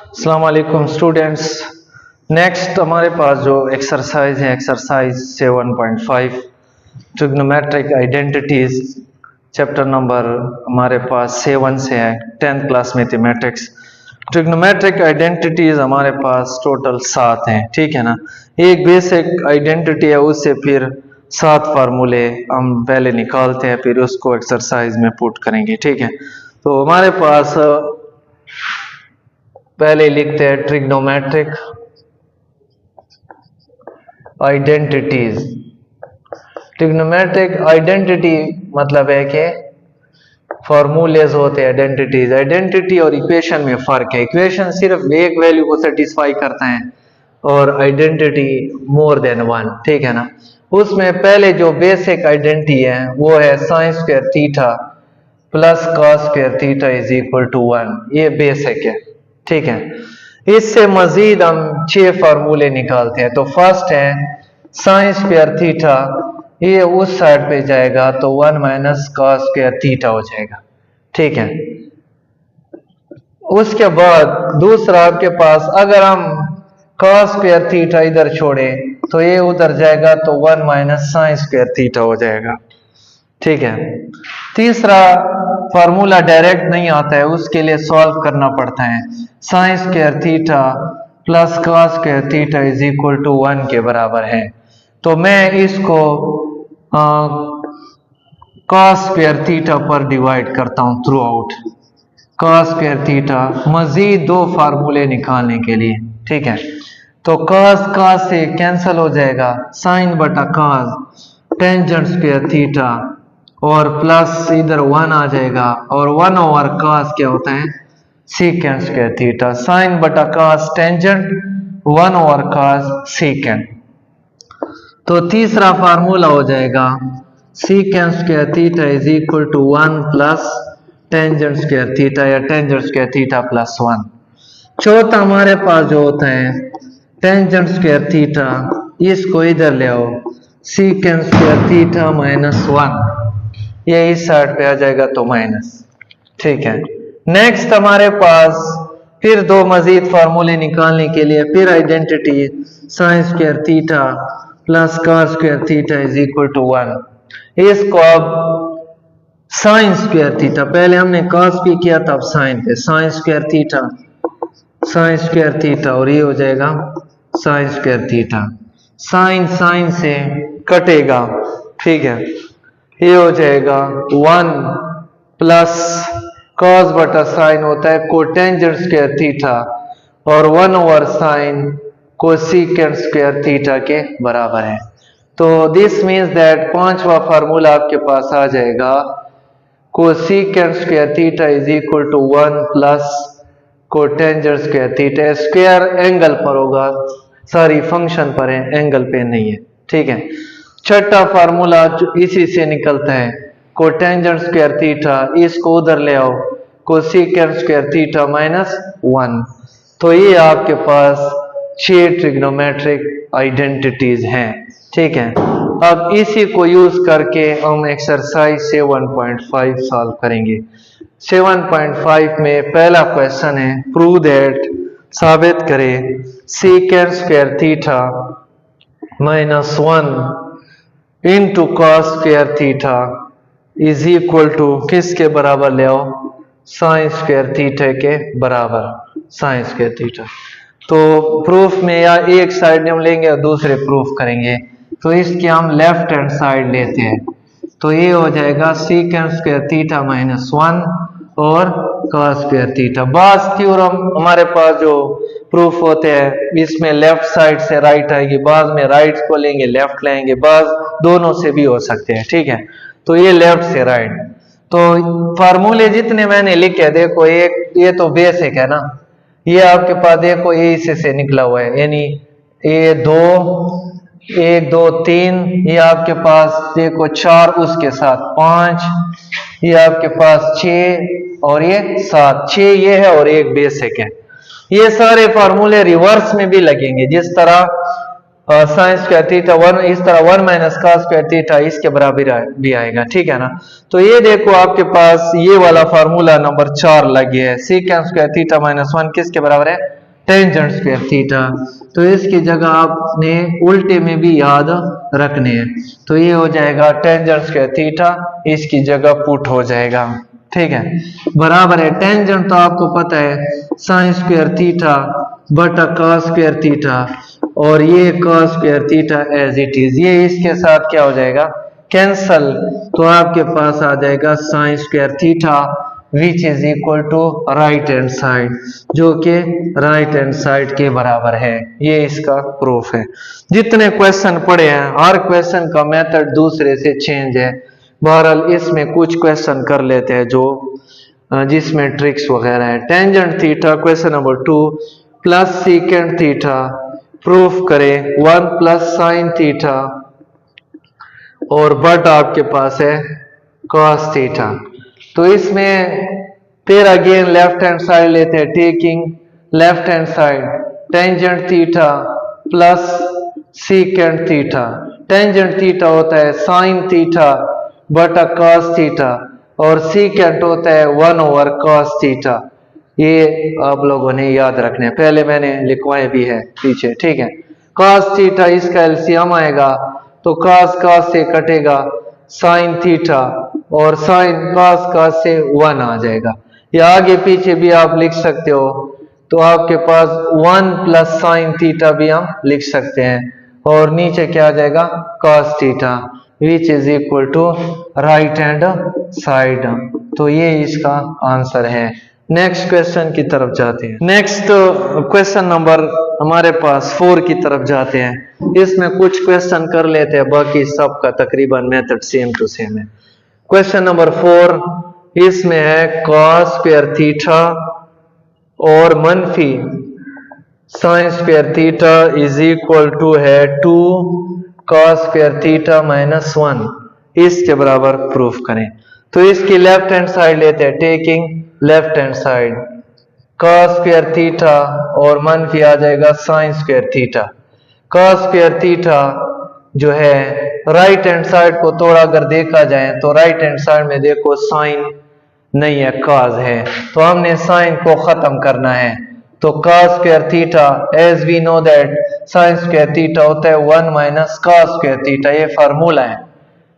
अस्सलाम वालेकुम students. Next हमारे पास जो एक्सरसाइज है exercise 7.5 trigonometric identities chapter number हमारे पास 7 से है 10th class mathematics. Trigonometric identities हमारे पास टोटल 7 हैं, ठीक है ना। एक बेसिक आइडेंटिटी है, उससे फिर 7 फार्मूले हम पहले निकालते हैं, फिर उसको एक्सरसाइज में पुट करेंगे, ठीक है। तो हमारे पास पहले लिखते हैं ट्रिग्नोमेट्रिक आइडेंटिटीज। ट्रिग्नोमेट्रिक आइडेंटिटी मतलब है कि फॉर्मूलेज होते हैं आइडेंटिटीज। आइडेंटिटी और इक्वेशन में फर्क है। इक्वेशन सिर्फ एक वैल्यू को सेटिस्फाई करता है और आइडेंटिटी मोर देन वन, ठीक है ना। उसमें पहले जो बेसिक आइडेंटिटी है वो है sine square theta plus cos square theta is equal to 1। ये बेसिक है, ठीक है। इससे मजीद हम 6 फार्मूले निकालते हैं। तो फर्स्ट है साइन स्क्वायर थीटा, ये उस साइड पे जाएगा तो 1 माइनस कॉस स्क्वायर थीटा हो जाएगा, ठीक है। उसके बाद दूसरा आपके पास अगर हम कॉस स्क्वायर थीटा इधर छोड़े तो ये उधर जाएगा तो 1 माइनस साइन स्क्वायर थीटा हो जाएगा, ठीक है। तीसरा फार्मूला डायरेक्ट नहीं आता है, उसके लिए सॉल्व करना पड़ता है। Sine square theta plus cos square theta is equal to 1 के बराबर है। तो मैं इसको कॉस स्क्वायर थीटा पर डिवाइड करता हूं throughout. Cos square theta मजीद 2 फार्मूले निकालने के लिए, ठीक है। तो कॉस कॉस से कैंसिल हो जाएगा, साइन बटा कॉस टेंजेंट स्क्वायर थीटा और प्लस इधर 1 आ जाएगा और 1 ओवर कॉस क्या होता है सीकेंट स्क्वायर थीटा। साइन बटा cos tangent 1 over cos secant. तो तीसरा फार्मूला हो जाएगा secant square theta is equal to 1 plus tangent square theta या टेंजेंट स्क्वायर थीटा प्लस 1। चौथा हमारे पास जो होता है टेंजेंट स्क्वायर थीटा, इसको इधर ले आओ सीकेंट स्क्वायर थीटा माइनस 1, ये इस साइड पे आ जाएगा तो माइनस, ठीक है। नेक्स्ट हमारे पास फिर 2 मजीद फार्मूले निकालने के लिए फिर identity sine square theta plus cos square theta is equal to 1। इसको अब साइन स्क्वायर थीटा, पहले हमने कॉस भी किया था, अब साइन पे साइन स्क्वायर थीटा और ये हो जाएगा sine square theta. Sine sine से कटेगा, ठीक है। ये हो जाएगा 1 प्लस कॉस बटा साइन होता है कोटेंजेंट स्क्वायर थीटा और 1 over sine cosecant square theta के बराबर है। तो दिस मीन्स दैट 5वां फार्मूला आपके पास आ जाएगा cosecant square theta is equal to 1 plus cotangent square theta. Square angle पर होगा, सॉरी फंक्शन पर है, एंगल पे नहीं है, ठीक है। छठा फार्मूला इसी से निकलता है कोटेंजेंट स्क्वायर थीटा, इसको उधर ले आओ कोसेकेंट स्क्वायर थीटा माइनस 1। तो ये आपके पास 6 ट्रिग्नोमेट्रिक आइडेंटिटीज हैं, ठीक है। अब इसी को यूज करके हम एक्सरसाइज 7.5 सॉल्व करेंगे। 7.5 में पहला क्वेश्चन है प्रूव दैट, साबित करें secant square theta minus 1 into cos square theta is equal to किसके बराबर ले आओ साइन स्क्वायर थीटा के बराबर, साइन स्क्वायर थीटा। तो प्रूफ में या एक साइड हम लेंगे और दूसरे प्रूफ करेंगे, तो इसके हम लेफ्ट हैंड साइड लेते हैं। तो ये हो जाएगा सीकेंट स्क्वायर थीटा माइनस 1 और कॉस स्क्वायर थीटा। बास थ्योरम हमारे पास जो प्रूफ होते हैं इसमें लेफ्ट साइड से राइट आएगी, बाद में राइट को लेंगे लेफ्ट लेंगे, बाद दोनों से भी हो सकते हैं, ठीक है। तो ये लेफ्ट से राइट। तो फार्मूले जितने मैंने लिखे देखो, एक ये तो बेसिक है ना, ये आपके पास देखो ए से निकला हुआ है, यानी ये 2 1 2 3, ये आपके पास देखो 4 उसके साथ 5, ये आपके पास 6 और ये 7, 6 ये है और एक बेसिक है। ये सारे फार्मूले रिवर्स में भी लगेंगे, जिस तरह साइन स्क्वायर थीटा 1 इस तरह 1 माइनस कॉस स्क्वायर थीटा इसके बराबर भी आएगा, ठीक है ना। तो ये देखो आपके पास ये वाला फार्मूला नंबर 4 लग गया है। सीकेंट स्क्वायर थीटा माइनस 1 किसके बराबर है? Tangent square theta. तो इसकी जगह आपने उल्टे में भी याद रखने हैं। तो ये हो जाएगा टेंजेंट स्क्वायर थीटा, इसकी जगह पुट हो जाएगा, ठीक है। बराबर है टेंजेंट तो आपको पता है साइन स्क्वायर थीटा बटा कॉस स्क्वायर थीटा, और ये cos square theta as it is, ये इसके साथ क्या हो जाएगा? कैंसल। तो आपके पास आ जाएगा sine square theta which is equal to right hand side, जो कि राइट हैंड साइड के बराबर है। ये इसका प्रूफ है। जितने क्वेश्चन पढ़े हैं हर क्वेश्चन का मेथड दूसरे से चेंज है। बहरहाल इसमें कुछ क्वेश्चन कर लेते हैं जो जिसमें ट्रिक्स वगैरह है। Tangent theta question number 2 plus secant theta proof करें 1 प्लस साइन थीटा, और बट आपके पास है कॉस थीटा। तो इसमें फिर अगेन लेफ्ट हैंड साइड लेते हैं, taking left hand side tangent theta plus secant theta. Tangent theta होता है साइन थीटा बटा कॉस थीटा, और सीकेंट होता है 1 ओवर कॉस थीटा। ये आप लोगों ने याद रखने, पहले मैंने लिखवाए भी है पीछे, ठीक है। कॉस थीटा इसका एलसीएम आएगा तो कॉस कॉस से कटेगा साइन थीटा, और साइन कॉस कॉस से 1 आ जाएगा। या आगे पीछे भी आप लिख सकते हो, तो आपके पास 1 प्लस साइन थीटा भी हम लिख सकते हैं, और नीचे क्या आ जाएगा? Cos theta which is equal to right hand side. तो ये इसका आंसर है। नेक्स्ट क्वेश्चन की तरफ जाते हैं। नेक्स्ट क्वेश्चन नंबर हमारे पास 4 की तरफ जाते हैं। इसमें कुछ क्वेश्चन कर लेते हैं, बाकी सबका तकरीबन मेथड सेम टू सेम है। क्वेश्चन नंबर 4 इसमें है कॉस स्क्वायर थीटा और मनफी sine square theta is equal to है 2 कॉस स्क्वायर थीटा माइनस 1, इसके बराबर प्रूफ करें। तो इसकी लेफ्ट हैंड साइड लेते हैं, taking left hand side cos square theta और मनफी आ जाएगा sine square theta. Cos square theta जो है राइट हैंड साइड को थोड़ा अगर देखा जाए तो राइट हैंड साइड में देखो साइन नहीं है, कॉस है, तो हमने साइन को खत्म करना है। तो cos square theta as we know that sine square theta होता है 1 माइनस कॉस स्क्वायर थीटा, ये फार्मूला है,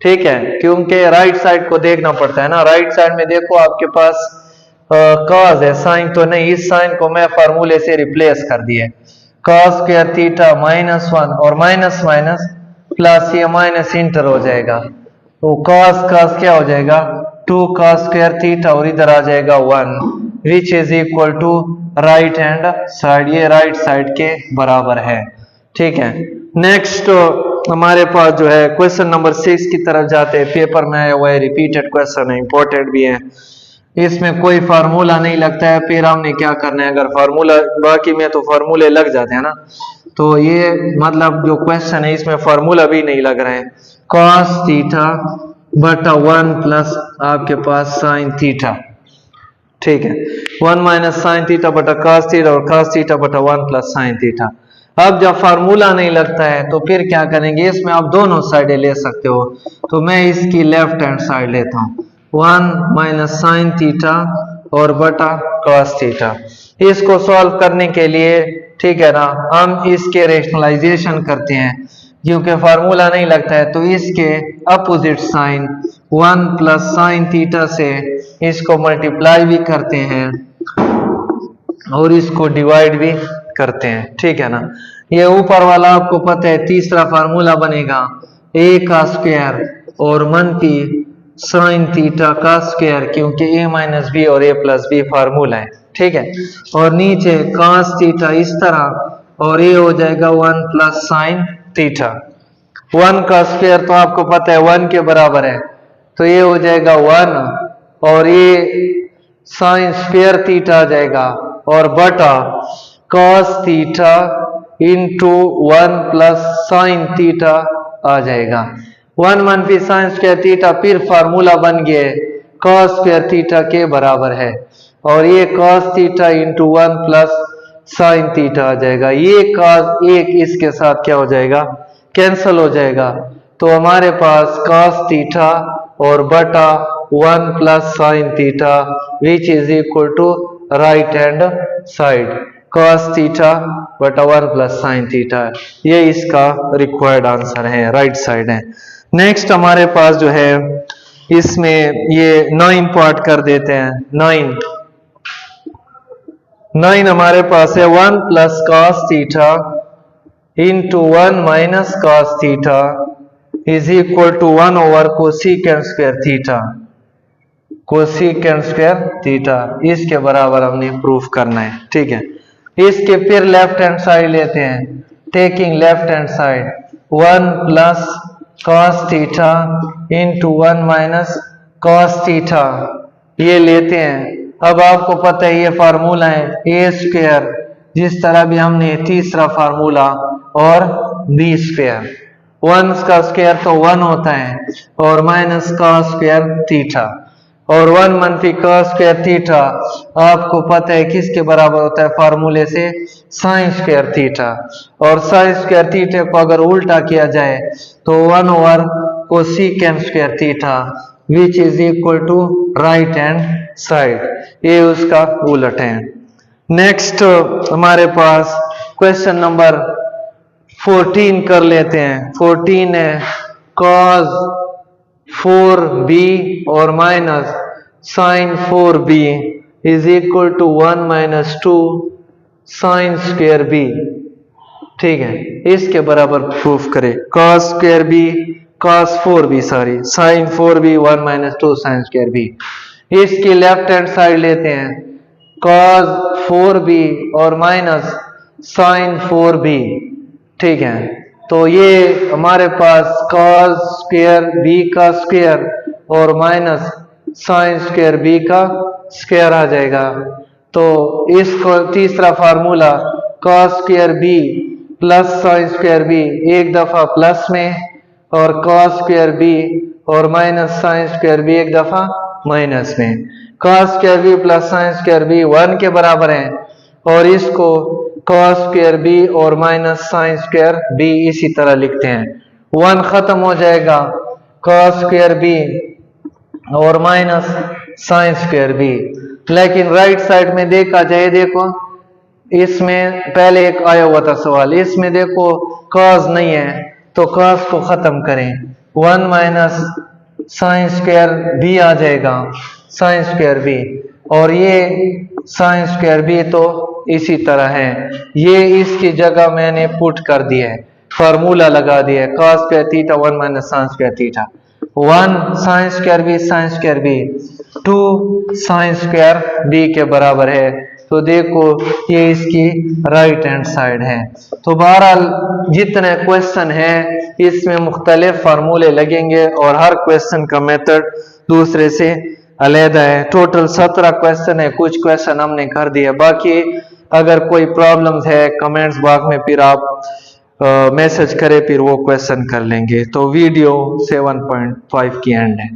ठीक है। क्योंकि राइट साइड को देखना पड़ता है ना। राइट साइड में देखो आपके पास कॉस है, साइन तो नहीं। इस साइन को मैं फार्मूले से रिप्लेस कर दिया, कॉस स्क्वायर थीटा माइनस 1 और माइनस माइनस प्लस, ये माइनस इंटर हो जाएगा, तो कॉस कॉस क्या हो जाएगा 2 कॉस स्क्वायर थीटा, और इधर आ जाएगा 1 which is equal to right hand side, ये राइट साइड के बराबर है, ठीक है। नेक्स्ट हमारे पास जो है क्वेश्चन नंबर 6 की तरफ जाते हैं। पेपर में आया हुआ है, रिपीटेड क्वेश्चन है, इंपॉर्टेंट भी है। इसमें कोई फार्मूला नहीं लगता है, फिर हमने क्या करना है, अगर फार्मूला बाकी में तो फार्मूले लग जाते हैं ना, तो ये मतलब जो क्वेश्चन है इसमें फार्मूला भी नहीं लग रहा है। कॉस थीटा बटा 1 प्लस आपके पास साइन थीटा, ठीक है। 1 माइनस साइन थीटा बटा कॉस थीटा और कॉस थीटा बटा 1 प्लस साइन थीटा। अब जब फार्मूला नहीं लगता है तो फिर क्या करेंगे, इसमें आप दोनों साइडें ले सकते हो। तो मैं इसकी लेफ्ट हैंड साइड लेता हूँ, 1 माइनस साइन थीटा और बटा कॉस थीटा। इसको सॉल्व करने के लिए, ठीक है ना, हम इसके रेशनलाइजेशन करते हैं, क्योंकि फार्मूला नहीं लगता है। तो इसके opposite sine 1 plus sine theta से इसको मल्टीप्लाई भी करते हैं और इसको डिवाइड भी करते हैं, ठीक है ना। ये ऊपर वाला आपको पता है, तीसरा फार्मूला बनेगा a का स्क्वायर और मनफी साइन थीटा का स्क्वायर, क्योंकि a माइनस बी और a प्लस बी फार्मूला है, ठीक है। और नीचे cos थीटा इस तरह, और ये हो जाएगा 1 प्लस साइन थीटा। 1 का स्क्वायर तो आपको पता है 1 के बराबर है, तो ये हो जाएगा 1, और ये साइन स्क्वायर थीटा आ जाएगा, और बटा cos theta into 1 plus sine theta आ जाएगा। 1 मनफी साइन स्क्वायर थीटा, फिर फार्मूला बन गया cos स्क्वायर थीटा के बराबर है, और ये cos theta into 1 plus sine theta आ जाएगा। ये cos एक इसके साथ क्या हो जाएगा, कैंसल हो जाएगा। तो हमारे पास cos थीटा और बटा 1 plus sine theta which is equal to right hand side, cos theta बटा 1 प्लस साइन थीटा, ये इसका रिक्वायर्ड आंसर है, राइट साइड है। नेक्स्ट हमारे पास जो है इसमें ये 9 पार्ट कर देते हैं। 9 हमारे पास है 1 plus cos theta into 1 minus cos theta is equal to 1 over cosecant square theta, cosecant square theta, इसके बराबर हमने प्रूफ करना है। ठीक है, इसके फिर लेफ्ट हैंड साइड लेते हैं, taking left hand side 1 plus cos theta into 1 minus cos theta, ये लेते हैं। अब आपको पता है ये फार्मूला है ए स्क्वायर, जिस तरह भी हमने तीसरा फार्मूला, और बी स्क्वायर, 1 का स्क्वायर तो 1 होता है और माइनस cos स्क्वायर थीटा, और 1 मनफी cos स्क्वायर थीटा आपको पता है किसके बराबर होता है फार्मूले से, साइन स्क्वायर थीटा, और साइन स्क्वायर थीटा को अगर उल्टा किया जाए तो 1 over cosecant square theta which is equal to right hand side, ये उसका उलट है। नेक्स्ट हमारे पास क्वेश्चन नंबर 14 कर लेते हैं। 14 है cos 4b और minus sine 4b is equal to 1 minus 2 sine square b। ठीक है, इसके बराबर प्रूफ करें, cos square b cos 4b sorry sine 4b 1 minus 2 sine square b। इसकी लेफ्ट हैंड साइड लेते हैं cos 4b और माइनस साइन 4b। ठीक है, तो ये हमारे पास cos स्क्वायर b का स्क्वायर और माइनस साइन स्क्वायर b का स्क्वायर आ जाएगा। तो इसको तीसरा formula cos square b plus sign square b एक दफा प्लस में, और cos स्क्वायर b और माइनस साइन स्क्वायर b एक दफा माइनस में। cos square b plus sign square b 1 के बराबर है, और इसको cos स्क्वायर b और माइनस साइन स्क्वायर b इसी तरह लिखते हैं। 1 खत्म हो जाएगा, cos स्क्वायर b और माइनस साइन स्क्वायर b। लेकिन राइट साइड में देखा जाए, देखो इसमें पहले एक आया हुआ था सवाल, इसमें देखो cos नहीं है तो cos को खत्म करें, 1 माइनस साइन स्क्वायर b आ जाएगा, साइन स्क्वायर b, और ये साइन स्क्वायर b तो इसी तरह है, ये इसकी जगह मैंने पुट कर दिया है, फार्मूला लगा दिया है, cos square theta 1 minus sign square theta, 1 sign square b sign square b 2 sine square b के बराबर है। तो देखो ये इसकी राइट हैंड साइड है। तो बहरहाल जितने क्वेश्चन है इसमें मुख्तलिफ फार्मूले लगेंगे और हर क्वेश्चन का मेथड दूसरे से अलग है। टोटल 17 क्वेश्चन है, कुछ क्वेश्चन हमने कर दिए, बाकी अगर कोई प्रॉब्लम्स है कमेंट्स बॉक्स में फिर आप मैसेज करें, फिर वो क्वेश्चन कर लेंगे। तो वीडियो 7.5 की एंड है।